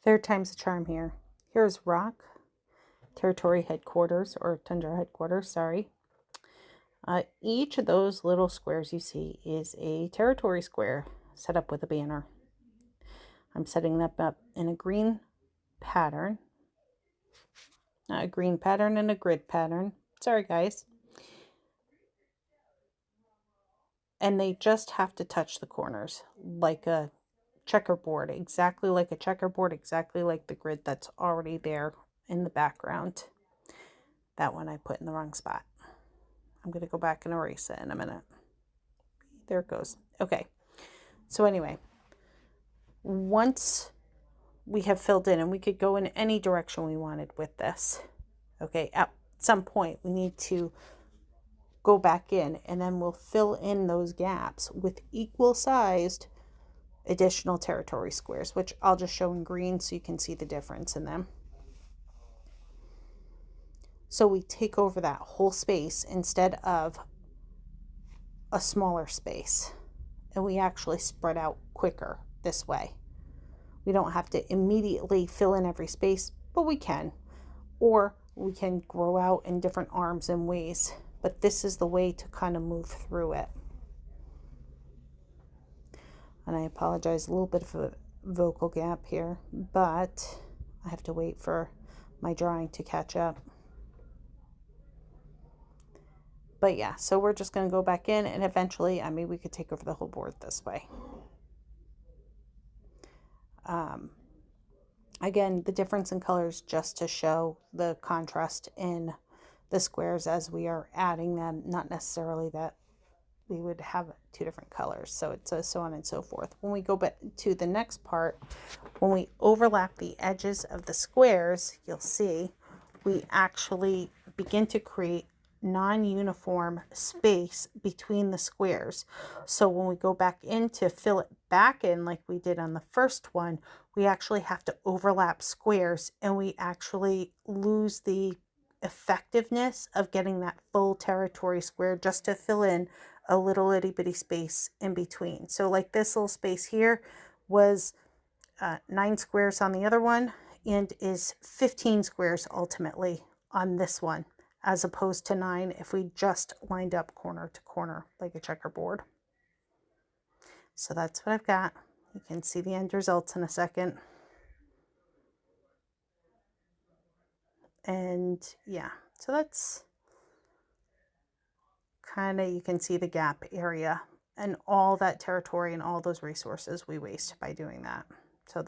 Third time's a charm here. Here's Rock, Territory Headquarters, or Tundra Headquarters, sorry. Each of those little squares you see is a territory square set up with a banner. I'm setting them up in a green pattern. Not a green pattern and a grid pattern. Sorry, guys. And they just have to touch the corners like a checkerboard, exactly like a checkerboard, exactly like the grid that's already there in the background. That one I put in the wrong spot. I'm going to go back and erase it in a minute. There it goes. Okay. So anyway, once we have filled in, and we could go in any direction we wanted with this. Okay. At some point we need to go back in, and then we'll fill in those gaps with equal sized additional territory squares, which I'll just show in green so you can see the difference in them. So we take over that whole space instead of a smaller space, and we actually spread out quicker this way. We don't have to immediately fill in every space, but we can, or we can grow out in different arms and ways, but this is the way to kind of move through it. And I apologize, a little bit of a vocal gap here, but I have to wait for my drawing to catch up. But yeah, so we're just going to go back in, and eventually, I mean, we could take over the whole board this way. Again, the difference in colors just to show the contrast in the squares as we are adding them, not necessarily that we would have two different colors. So it's so on and so forth. When we go back to the next part, when we overlap the edges of the squares, you'll see we actually begin to create non-uniform space between the squares. So when we go back in to fill it back in like we did on the first one, we actually have to overlap squares, and we actually lose the effectiveness of getting that full territory square just to fill in a little itty bitty space in between. So like this little space here was 9 squares on the other one, and is 15 squares ultimately on this one, as opposed to 9 if we just lined up corner to corner like a checkerboard. So that's what I've got. You can see the end results in a second. And yeah, so that's kind of, you can see the gap area and all that territory and all those resources we waste by doing that. So